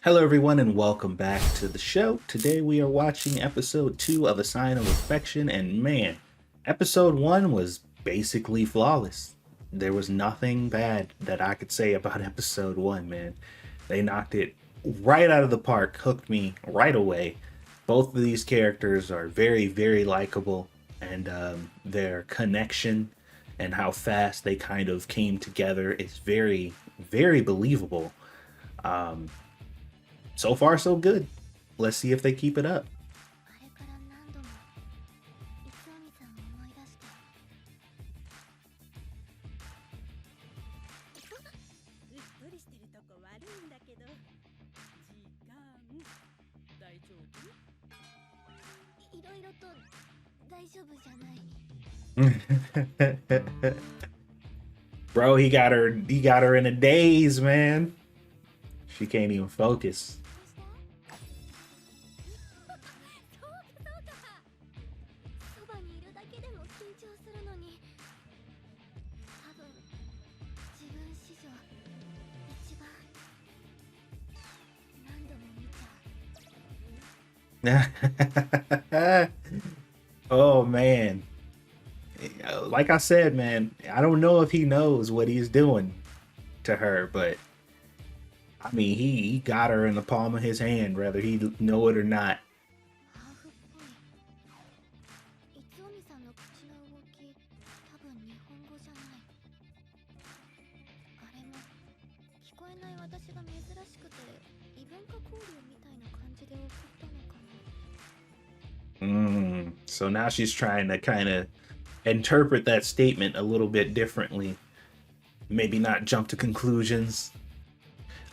Hello, everyone, and welcome back to the show. Today we are watching episode 2 of A Sign of Affection, and man, episode 1 was basically flawless. There was nothing bad that I could say about episode 1, man. They knocked it right out of the park, hooked me right away. Both of these characters are very, very likable, and their connection and how fast they kind of came together is very, very believable. Um, so far, so good. Let's see if they keep it up. 'Bro, he got her in a daze, man. She can't even focus. Oh man. Like I said, man, I don't know if he knows what he's doing to her, but I mean, he got her in the palm of his hand, whether he know it or not. そ now she's trying to kind of interpret that statement a little bit differently. Maybe not jump to conclusions.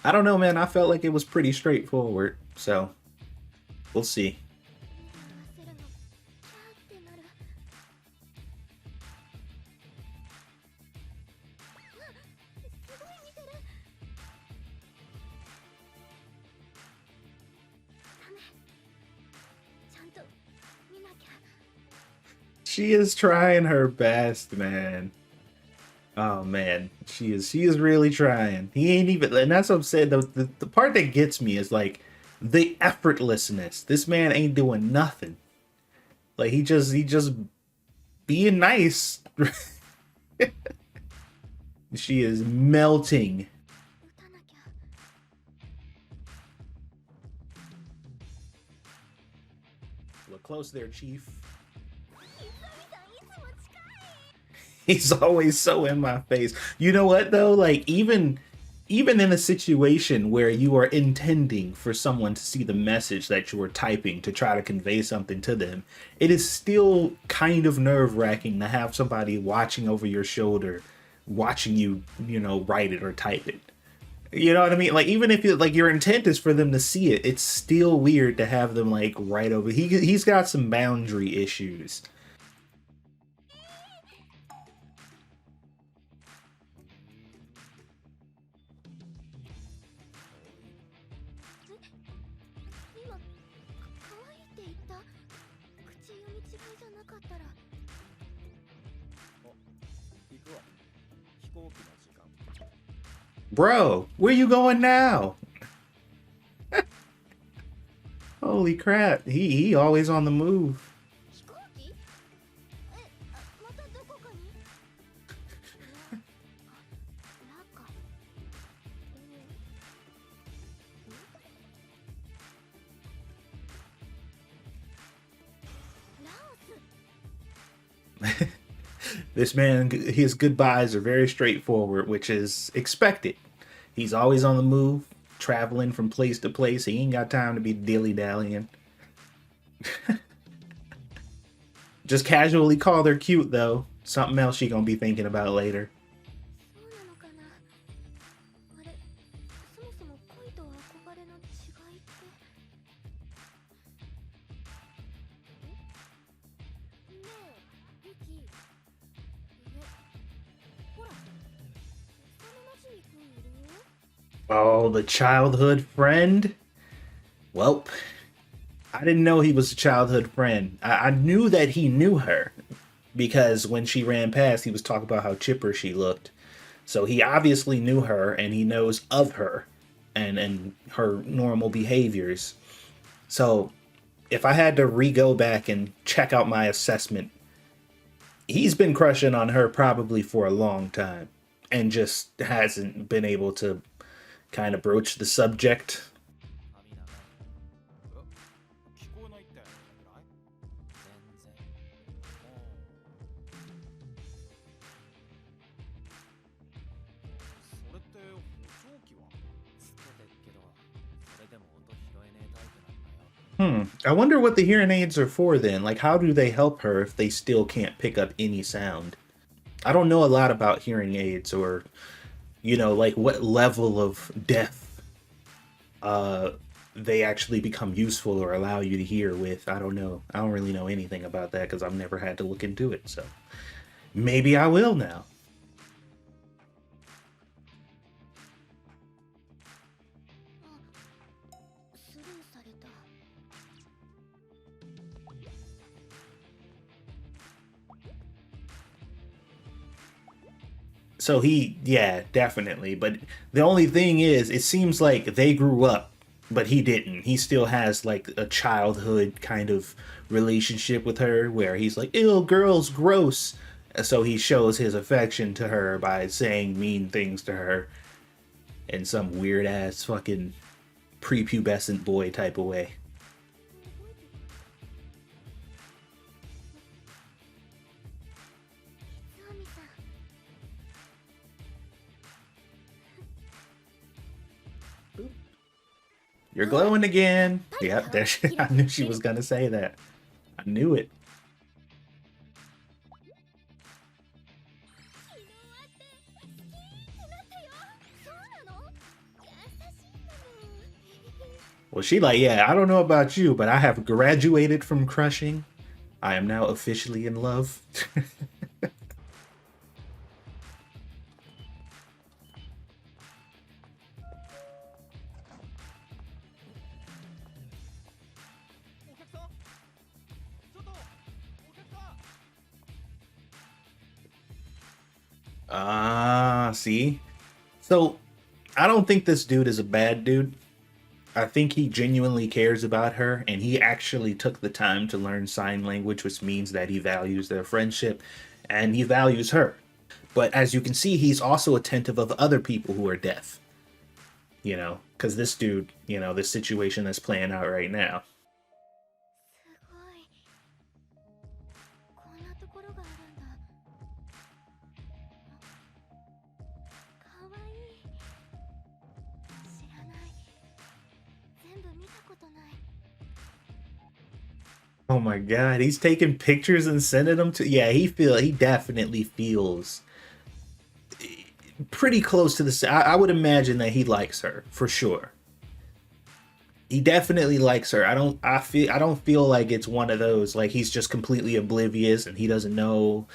I don't know, man. I felt like it was pretty straightforward. So we'll see. She is trying her best, man. Oh man, she is really trying. He ain't even, and that's what I'm saying. The part that gets me is like the effortlessness. This man ain't doing nothing. Like he just being nice. She is melting. Look close there, Chief. He's always so in my face. You know what though? Like even in a situation where you are intending for someone to see the message that you are typing to try to convey something to them, it is still kind of nerve-wracking to have somebody watching over your shoulder, watching you, write it or type it. You know what I mean? Like even if like your intent is for them to see it, it's still weird to have them like right over. He's got some boundary issues. Bro, where you going now? Holy crap, he always on the move. This man, his goodbyes are very straightforward, which is expected. He's always on the move, traveling from place to place. He ain't got time to be dilly-dallying. Just casually call her cute, though. Something else she gonna be thinking about later. Oh, the childhood friend? Well, I didn't know he was a childhood friend. I knew that he knew her because when she ran past, he was talking about how chipper she looked. So he obviously knew her and he knows of her. and her normal behaviors. So if I had to re-go back and check out my assessment, he's been crushing on her probably for a long time and just hasn't been able to kind of broach the subject. I wonder what the hearing aids are for then. Like, how do they help her if they still can't pick up any sound? I don't know a lot about hearing aids or, like what level of depth they actually become useful or allow you to hear with. I don't know. I don't really know anything about that because I've never had to look into it. So maybe I will now. So yeah, definitely. But the only thing is, it seems like they grew up, but he didn't. He still has like a childhood kind of relationship with her where he's like, ew, girl's gross. So he shows his affection to her by saying mean things to her in some weird ass fucking prepubescent boy type of way. You're glowing again. Yep, there I knew she was gonna say that. I knew it. Well, she like, yeah, I don't know about you, but I have graduated from crushing. I am now officially in love. Ah, see? So, I don't think this dude is a bad dude. I think he genuinely cares about her, and he actually took the time to learn sign language, which means that he values their friendship and he values her. But as you can see, he's also attentive of other people who are deaf. Because this dude, this situation that's playing out right now. Oh my god, he's taking pictures and sending them to. Yeah, he definitely feels pretty close to the. I would imagine that he likes her for sure. He definitely likes her. I don't feel like it's one of those like he's just completely oblivious and he doesn't know.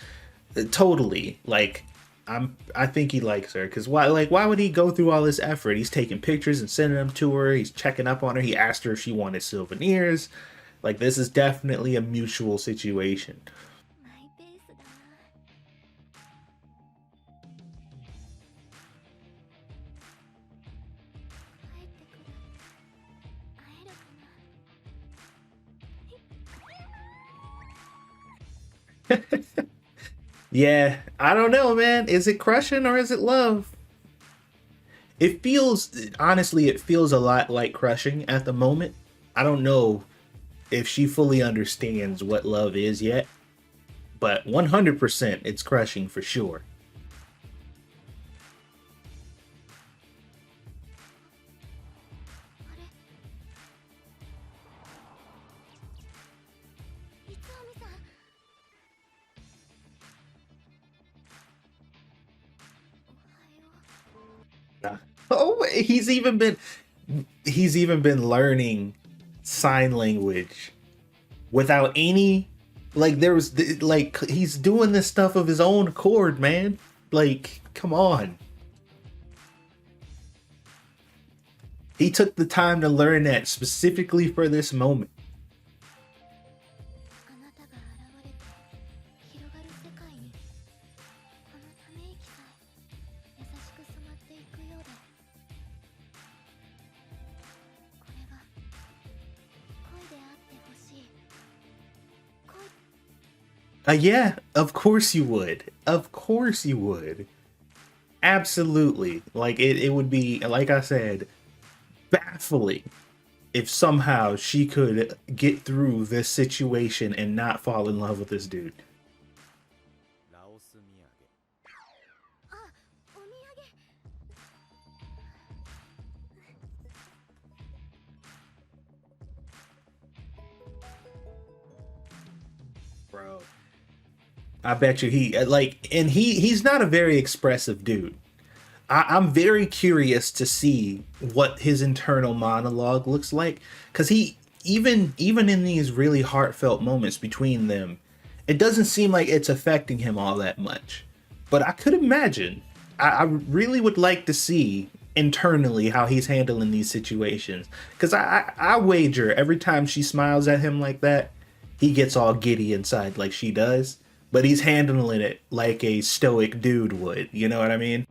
Totally, like I think he likes her because why would he go through all this effort? He's taking pictures and sending them to her. He's checking up on her. He asked her if she wanted souvenirs. Like, this is definitely a mutual situation. Yeah, I don't know, man. Is it crushing or is it love? Honestly, it feels a lot like crushing at the moment. I don't know if she fully understands what love is yet, but 100% it's crushing for sure. Oh, he's even been learning sign language without any like he's doing this stuff of his own accord, man. Like, come on. He took the time to learn that specifically for this moment. Yeah, of course you would. Of course you would. Absolutely. Like it would be, like I said, baffling if somehow she could get through this situation and not fall in love with this dude. ラオス土産。あ、お土産。Bro, I bet you he like, and he's not a very expressive dude. I'm very curious to see what his internal monologue looks like, because he even in these really heartfelt moments between them, it doesn't seem like it's affecting him all that much. But I could imagine. I really would like to see internally how he's handling these situations, because I wager every time she smiles at him like that, he gets all giddy inside like she does. But he's handling it like a stoic dude would. You know what I mean?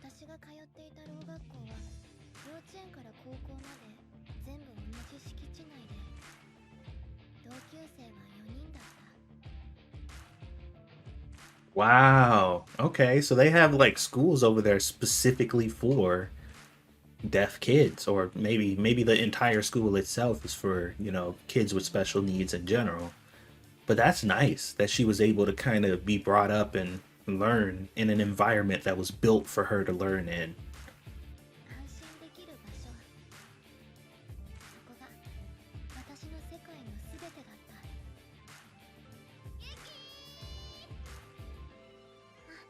私が通っていたろう学校は幼稚園から高校まで全部同じ敷地内で同級生は4人だった。Wow. Okay, so they have like schools over there specifically for deaf kids, or maybe the entire school itself is for, kids with special needs in general. But that's nice that she was able to kind of be brought up and learn in an environment that was built for her to learn in. 安心できる場所。そこが私の世界のすべてだった。ユキー。あ、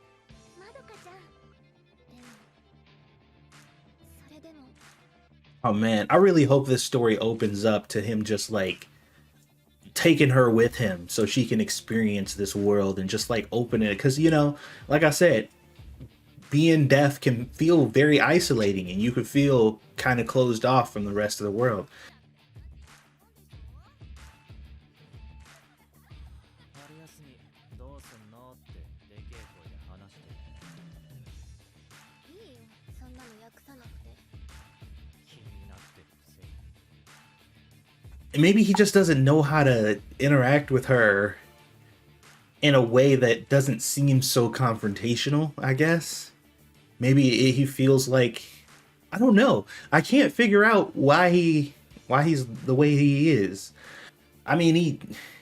まどかちゃん。でも、それでも。Oh man, I really hope this story opens up to him just like taking her with him so she can experience this world and just like open it, because like I said, being deaf can feel very isolating and you could feel kind of closed off from the rest of the world. 春休みどうすんのってでけえ声で話していいよ、そんなの訳さなくて。気になってるくせに。Maybe he just doesn't know how to interact with her in a way that doesn't seem so confrontational, I guess. Maybe he feels like, I don't know. I can't figure out why he's the way he is. I mean,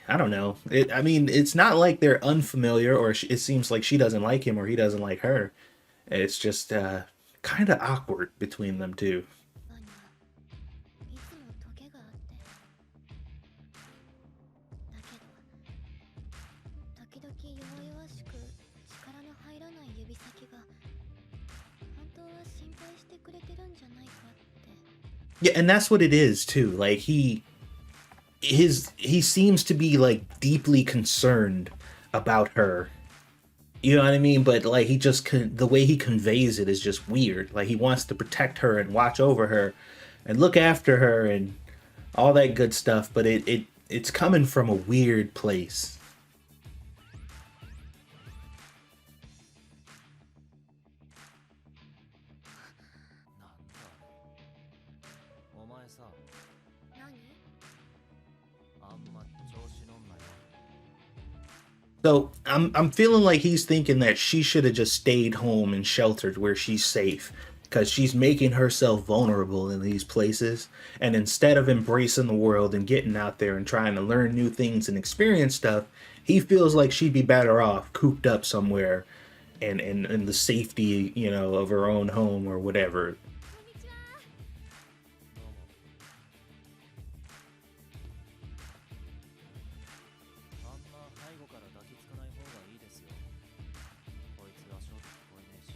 I don't know. I mean, it's not like they're unfamiliar, or it seems like she doesn't like him or he doesn't like her. It's just kind of awkward between them two. バにはいつもトゲがあって。だけど、時々弱々しく力の入らない指先が本当は心配してくれてるんじゃないかって。Yeah, and that's what it is too. Like he seems to be like deeply concerned about her. You know what I mean? But like the way he conveys it is just weird. Like he wants to protect her and watch over her and look after her and all that good stuff, but it's coming from a weird place. なんだあれ。お前さ、何？あんま調子乗んなよ。So I'm feeling like he's thinking that she should have just stayed home and sheltered where she's safe, because she's making herself vulnerable in these places. And instead of embracing the world and getting out there and trying to learn new things and experience stuff, he feels like she'd be better off cooped up somewhere and in the safety, of her own home or whatever. こんにちは。どうも。あんま背後から抱きつかない方がいいですよ。こいつ足音聞こえねえし。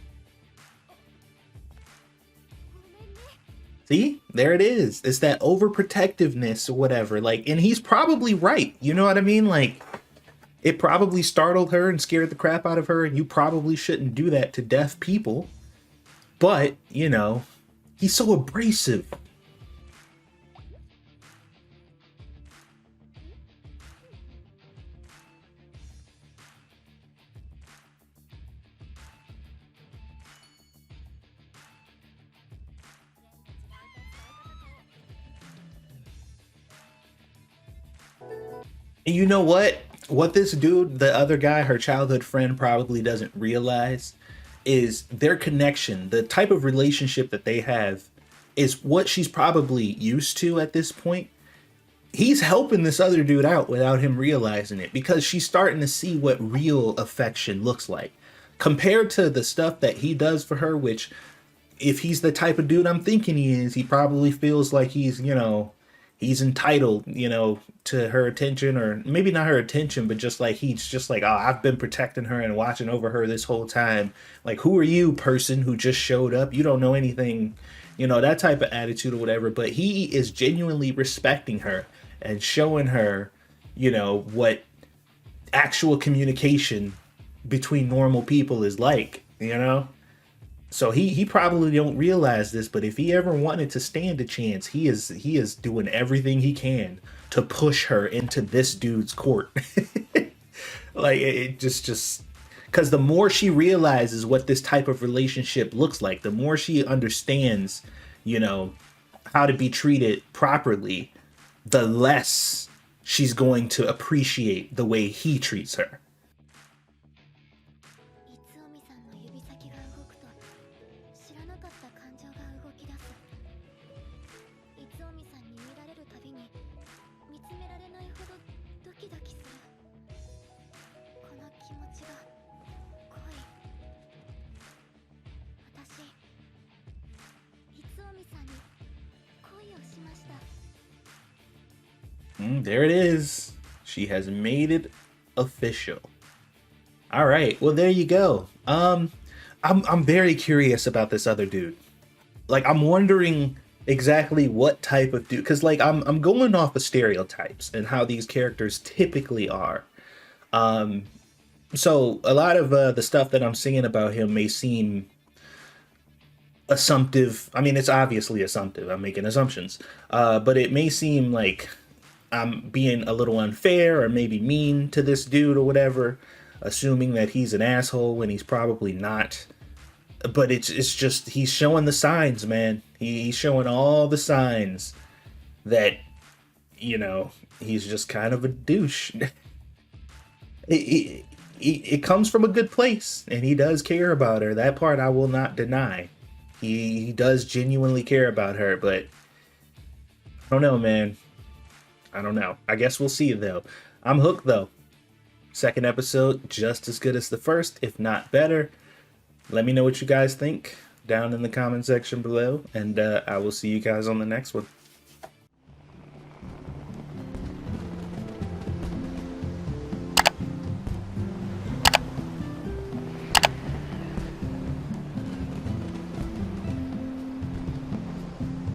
ごめんね。See, there it is. It's that overprotectiveness or whatever. Like, and he's probably right. You know what I mean? Like, it probably startled her and scared the crap out of her, and you probably shouldn't do that to deaf people. But, he's so abrasive. And you know what? What this dude, the other guy, her childhood friend, probably doesn't realize is their connection, the type of relationship that they have, is what she's probably used to at this point. He's helping this other dude out without him realizing it because she's starting to see what real affection looks like compared to the stuff that he does for her, which if he's the type of dude I'm thinking he is, he probably feels like he's, he's entitled, to her attention, or maybe not her attention, but just like he's just like, oh, I've been protecting her and watching over her this whole time. Like, who are you, person who just showed up? You don't know anything, that type of attitude or whatever. But he is genuinely respecting her and showing her, what actual communication between normal people is like. So he probably don't realize this, but if he ever wanted to stand a chance, he is doing everything he can to push her into this dude's court. Like it just because the more she realizes what this type of relationship looks like, the more she understands, you know, how to be treated properly, the less she's going to appreciate the way he treats her. いつおみさんの指先が動くと知らなかった感情が動き出す。いつおみさんに見られるたびに見つめられないほどドキドキする。この気持ちが恋。私いつおみさんに恋をしました。 There it is. She has made it official. All right. Well, there you go. I'm very curious about this other dude. Like, I'm wondering exactly what type of dude, because like I'm going off of stereotypes and how these characters typically are. So a lot of the stuff that I'm seeing about him may seem assumptive. I mean, it's obviously assumptive. I'm making assumptions. But it may seem like I'm being a little unfair or maybe mean to this dude or whatever, assuming that he's an asshole when he's probably not. But it's just he's showing the signs, man. He's showing all the signs that, you know, he's just kind of a douche. It comes from a good place, and he does care about her. That part I will not deny. He does genuinely care about her, but I don't know, man. I don't know. I guess we'll see, though. I'm hooked, though. Second episode, just as good as the first, if not better. Let me know what you guys think down in the comment section below, and I will see you guys on the next one.